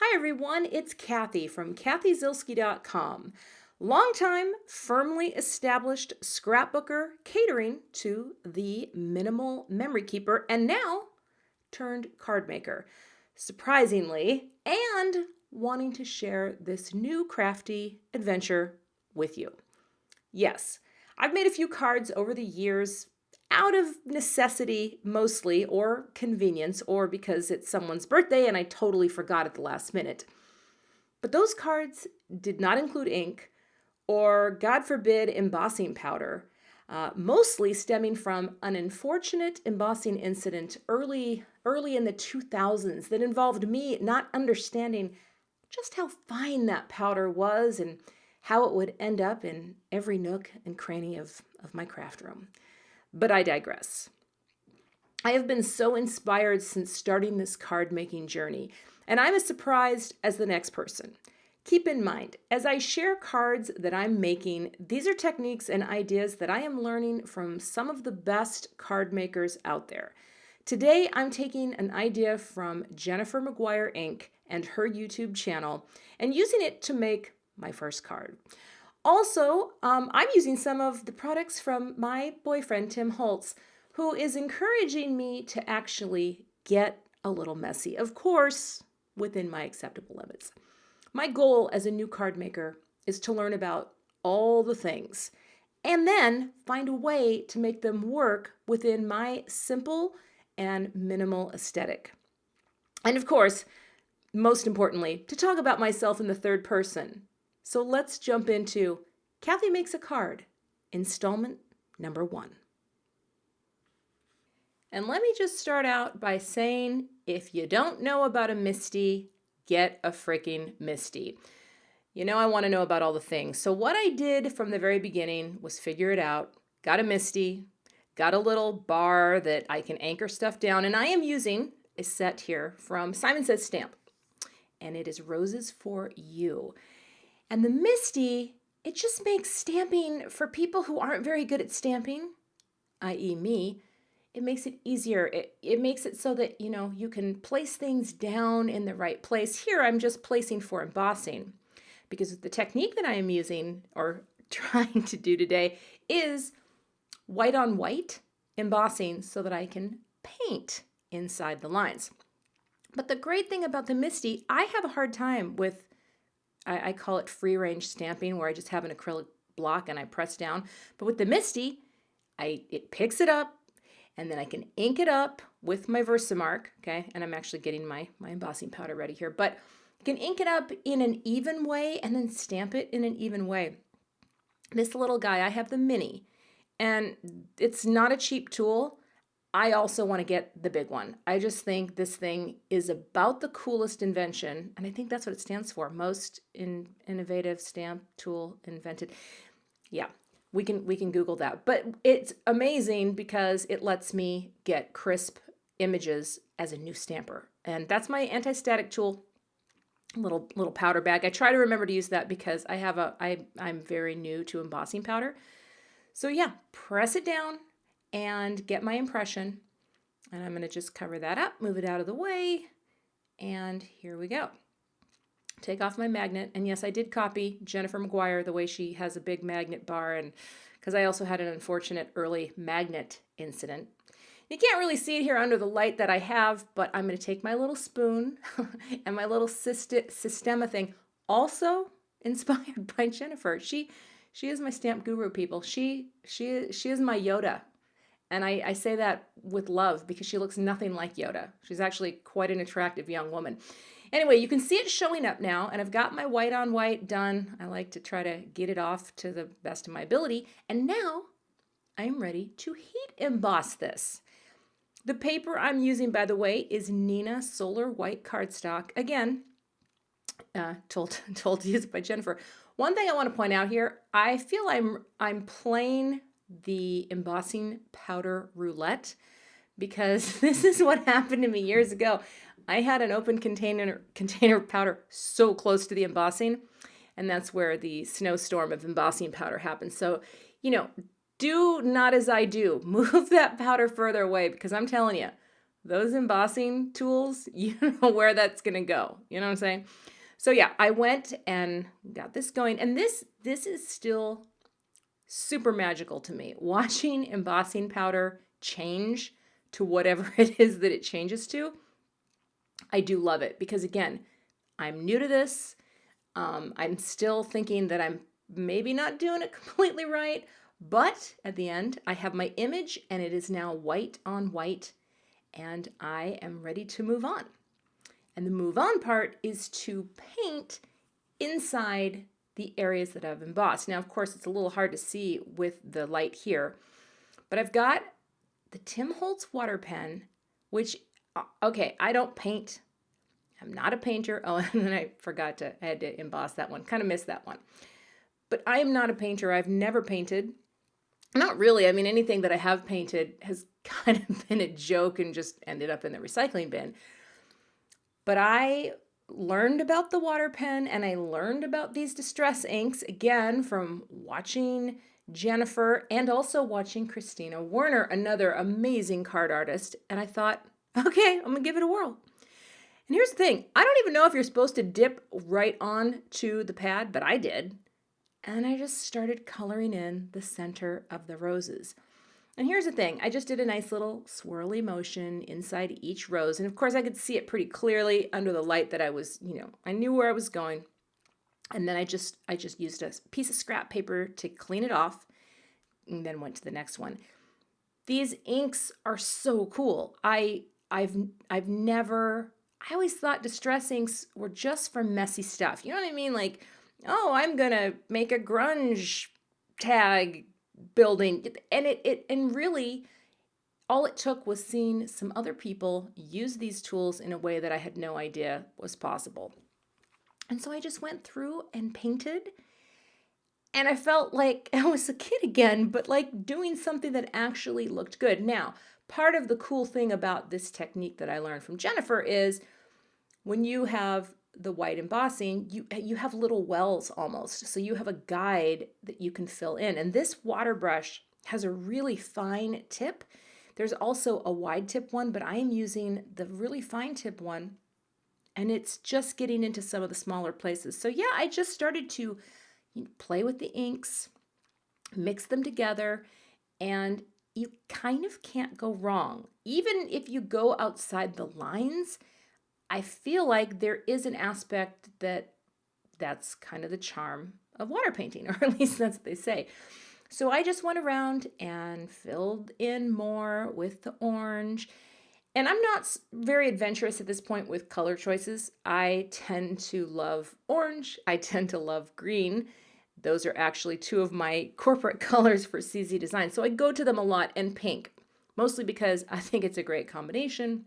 Hi everyone, it's Cathy from CathyZielske.com. Longtime, firmly established scrapbooker catering to the minimal memory keeper and now turned card maker. Surprisingly, and wanting to share this new crafty adventure with you. Yes, I've made a few cards over the years out of necessity mostly, or convenience, or because it's someone's birthday and I totally forgot at the last minute. But those cards did not include ink or, God forbid, embossing powder, mostly stemming from an unfortunate embossing incident early in the 2000s that involved me not understanding just how fine that powder was and how it would end up in every nook and cranny of my craft room. But I digress. I have been so inspired since starting this card making journey, and I'm as surprised as the next person. Keep in mind, as I share cards that I'm making, these are techniques and ideas that I am learning from some of the best card makers out there. Today, I'm taking an idea from Jennifer McGuire Inc. and her YouTube channel and using it to make my first card. Also, I'm using some of the products from my boyfriend, Tim Holtz, who is encouraging me to actually get a little messy. Of course, within my acceptable limits. My goal as a new card maker is to learn about all the things and then find a way to make them work within my simple and minimal aesthetic. And of course, most importantly, to talk about myself in the third person. So let's jump into Cathy Makes a Card, installment number 1. And let me just start out by saying, if you don't know about a Misti, get a freaking Misti. You know I want to know about all the things. So what I did from the very beginning was figure it out, got a Misti, got a little bar that I can anchor stuff down, and I am using a set here from Simon Says Stamp, and it is Roses for You. And the Misti, it just makes stamping for people who aren't very good at stamping, i.e. me, it makes it easier. It makes it so that, you can place things down in the right place. Here, I'm just placing for embossing because the technique that I am using or trying to do today is white on white embossing so that I can paint inside the lines. But the great thing about the Misti, I have a hard time with I call it free range stamping, where I just have an acrylic block and I press down. But with the Misti, it picks it up and then I can ink it up with my Versamark, okay? And I'm actually getting my embossing powder ready here. But I can ink it up in an even way and then stamp it in an even way. This little guy, I have the mini, and it's not a cheap tool. I also want to get the big one. I just think this thing is about the coolest invention, and I think that's what it stands for. Most innovative stamp tool invented. Yeah, we can Google that. But it's amazing because it lets me get crisp images as a new stamper. And that's my anti-static tool, little powder bag. I try to remember to use that because I'm very new to embossing powder. So yeah, press it down and get my impression. And I'm going to just cover that up, move it out of the way, and here we go. Take off my magnet, and yes, I did copy Jennifer McGuire the way she has a big magnet bar, and because I also had an unfortunate early magnet incident. You can't really see it here under the light that I have, but I'm going to take my little spoon and my little Sistema thing, also inspired by Jennifer. She is my stamp guru, people. She is my Yoda. And I say that with love because she looks nothing like Yoda. She's actually quite an attractive young woman. Anyway, you can see it showing up now, and I've got my white on white done. I like to try to get it off to the best of my ability. And now I'm ready to heat emboss this. The paper I'm using, by the way, is Nina Solar White cardstock. Again, told to use it by Jennifer. One thing I want to point out here, I feel I'm playing the embossing powder roulette because this is what happened to me years ago. I had an open container of powder so close to the embossing, and that's where the snowstorm of embossing powder happened. So, do not as I do. Move that powder further away because I'm telling you, those embossing tools, you know where that's going to go. You know what I'm saying? So yeah, I went and got this going, and this is still super magical to me. Watching embossing powder change to whatever it is that it changes to, I do love it because again, I'm new to this. I'm still thinking that I'm maybe not doing it completely right, but at the end, I have my image and it is now white on white, and I am ready to move on. And the move on part is to paint inside the areas that I've embossed. Now, of course, it's a little hard to see with the light here, but I've got the Tim Holtz water pen, which, okay, I don't paint. I'm not a painter. Oh, and then I had to emboss that one. Kind of missed that one. But I am not a painter. I've never painted. Not really. I mean, anything that I have painted has kind of been a joke and just ended up in the recycling bin. But I learned about the water pen and I learned about these distress inks again from watching Jennifer and also watching Christina Werner, another amazing card artist. And I thought, okay, I'm going to give it a whirl. And here's the thing. I don't even know if you're supposed to dip right on to the pad, but I did. And I just started coloring in the center of the roses. And here's the thing. I just did a nice little swirly motion inside each rose. And of course I could see it pretty clearly under the light that I was, I knew where I was going. And then I just used a piece of scrap paper to clean it off and then went to the next one. These inks are so cool. I always thought distress inks were just for messy stuff. You know what I mean? Like, oh, I'm going to make a grunge tag building. And really all it took was seeing some other people use these tools in a way that I had no idea was possible. And so I just went through and painted, and I felt like I was a kid again, but like doing something that actually looked good. Now, part of the cool thing about this technique that I learned from Jennifer is when you have the white embossing, you have little wells almost. So you have a guide that you can fill in. And this water brush has a really fine tip. There's also a wide tip one, but I am using the really fine tip one, and it's just getting into some of the smaller places. So yeah, I just started to play with the inks, mix them together, and you kind of can't go wrong. Even if you go outside the lines, I feel like there is an aspect that's kind of the charm of water painting, or at least that's what they say. So I just went around and filled in more with the orange. And I'm not very adventurous at this point with color choices. I tend to love orange. I tend to love green. Those are actually two of my corporate colors for CZ Design. So I go to them a lot, and pink, mostly because I think it's a great combination.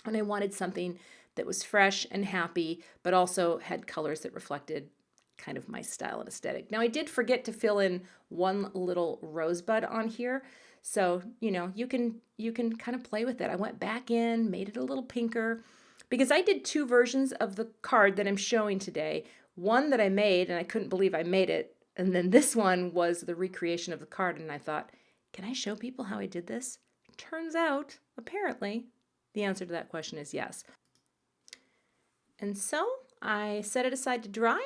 And I wanted something that was fresh and happy, but also had colors that reflected kind of my style and aesthetic. Now I did forget to fill in one little rosebud on here. So, you can kind of play with it. I went back in, made it a little pinker, because I did two versions of the card that I'm showing today. One that I made, and I couldn't believe I made it. And then this one was the recreation of the card. And I thought, can I show people how I did this? Turns out, apparently, the answer to that question is yes. And so I set it aside to dry,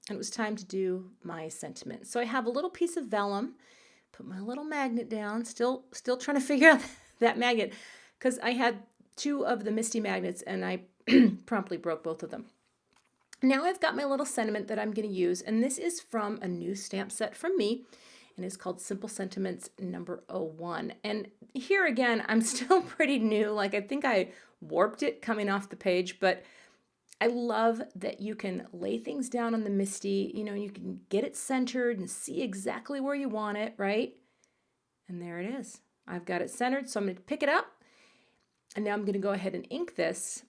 and it was time to do my sentiment. So I have a little piece of vellum, put my little magnet down, still trying to figure out that magnet, because I had two of the Misti magnets and I promptly broke both of them. Now I've got my little sentiment that I'm going to use, and this is from a new stamp set from me, and it's called Simple Sentiments number 01. And here again, I'm still pretty new. Like, I think I warped it coming off the page, but I love that you can lay things down on the Misti, you can get it centered and see exactly where you want it, right? And there it is. I've got it centered, so I'm going to pick it up, and now I'm going to go ahead and ink this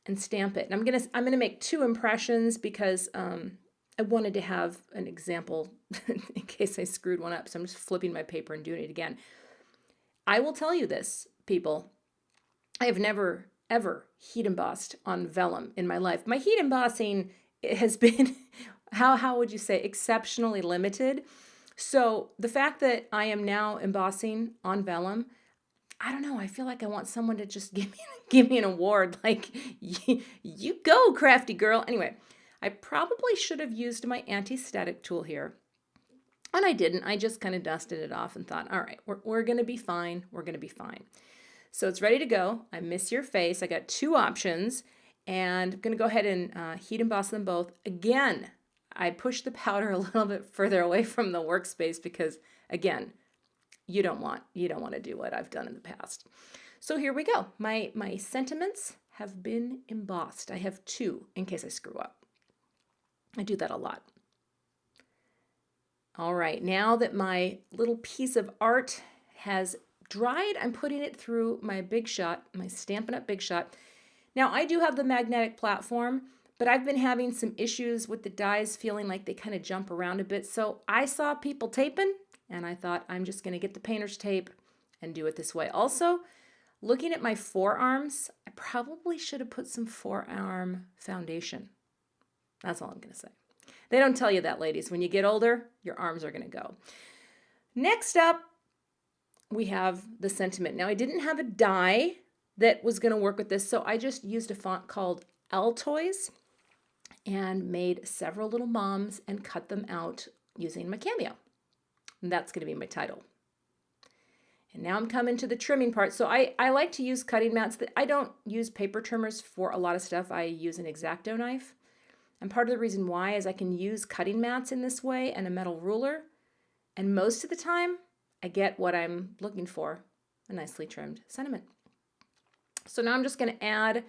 and stamp it. And I'm going to make two impressions because I wanted to have an example in case I screwed one up. So I'm just flipping my paper and doing it again. I will tell you this, people. I have never ever heat embossed on vellum in my life. My heat embossing has been, how would you say, exceptionally limited. So the fact that I am now embossing on vellum, I don't know, I feel like I want someone to just give me an award, like, you go, crafty girl. Anyway, I probably should have used my anti-static tool here. And I didn't. I just kind of dusted it off and thought, all right, we're going to be fine. We're going to be fine. So it's ready to go. I miss your face. I got 2 options, and I'm going to go ahead and heat emboss them both. Again, I pushed the powder a little bit further away from the workspace because, again, you don't want to do what I've done in the past. So here we go. My sentiments have been embossed. I have 2 in case I screw up. I do that a lot. All right, now that my little piece of art has dried, I'm putting it through my Big Shot, my Stampin' Up! Big Shot. Now, I do have the magnetic platform, but I've been having some issues with the dies feeling like they kind of jump around a bit. So I saw people taping, and I thought I'm just going to get the painter's tape and do it this way. Also, looking at my forearms, I probably should have put some forearm foundation. That's all I'm going to say. They don't tell you that, ladies. When you get older, your arms are going to go. Next up, we have the sentiment. Now, I didn't have a die that was going to work with this, so I just used a font called Altoids and made several little moms and cut them out using my Cameo. And that's going to be my title. And now I'm coming to the trimming part. So I like to use cutting mats. I don't use paper trimmers for a lot of stuff. I use an X-Acto knife. And part of the reason why is I can use cutting mats in this way and a metal ruler. And most of the time, I get what I'm looking for, a nicely trimmed sentiment. So now I'm just going to add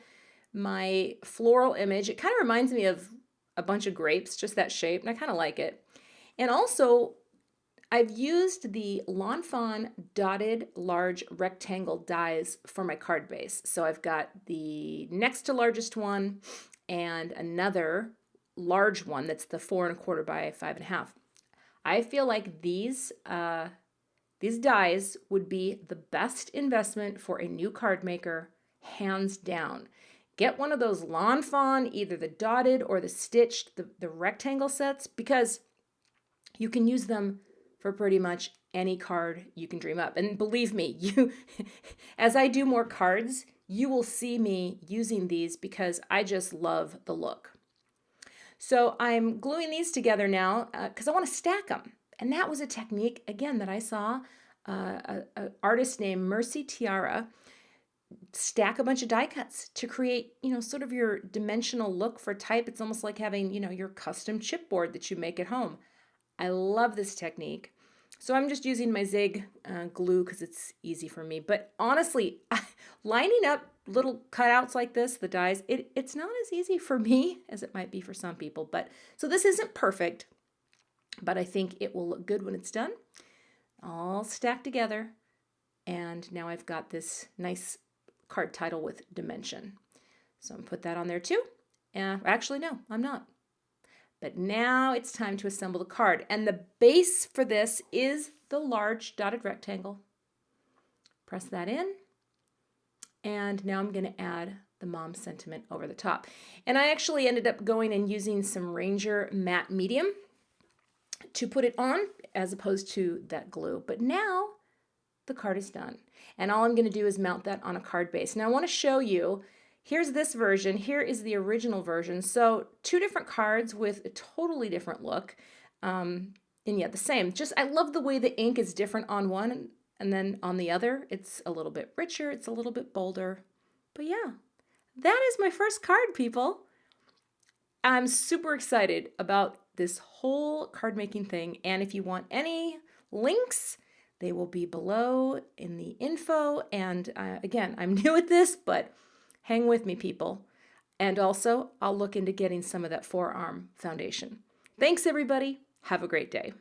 my floral image. It kind of reminds me of a bunch of grapes, just that shape, and I kind of like it. And also, I've used the Lawn Fawn dotted large rectangle dies for my card base. So I've got the next to largest one and another large one that's the 4 1/4 by 5 1/2. I feel like these dies would be the best investment for a new card maker, hands down. Get one of those Lawn Fawn, either the dotted or the stitched, the rectangle sets, because you can use them for pretty much any card you can dream up. And believe me, as I do more cards, you will see me using these because I just love the look. So I'm gluing these together now because I want to stack them. And that was a technique, again, that I saw an artist named Mercy Tiara stack a bunch of die cuts to create, sort of your dimensional look for type. It's almost like having, your custom chipboard that you make at home. I love this technique. So I'm just using my Zig glue because it's easy for me. But honestly, lining up little cutouts like this, the dies, it's not as easy for me as it might be for some people. But so this isn't perfect, but I think it will look good when it's done. All stacked together. And now I've got this nice card title with dimension. So I'm going to put that on there too. Actually, no, I'm not. But now it's time to assemble the card. And the base for this is the large dotted rectangle. Press that in. And now I'm going to add the mom sentiment over the top. And I actually ended up going and using some Ranger matte medium to put it on as opposed to that glue. But now the card is done. And all I'm going to do is mount that on a card base. Now I want to show you, here's this version, here is the original version. So 2 different cards with a totally different look, and yet the same. Just, I love the way the ink is different on one, and then on the other, it's a little bit richer, it's a little bit bolder. But yeah, that is my first card, people. I'm super excited about this whole card making thing. And if you want any links, they will be below in the info. And again, I'm new at this, but hang with me, people. And also, I'll look into getting some of that forearm foundation. Thanks, everybody. Have a great day.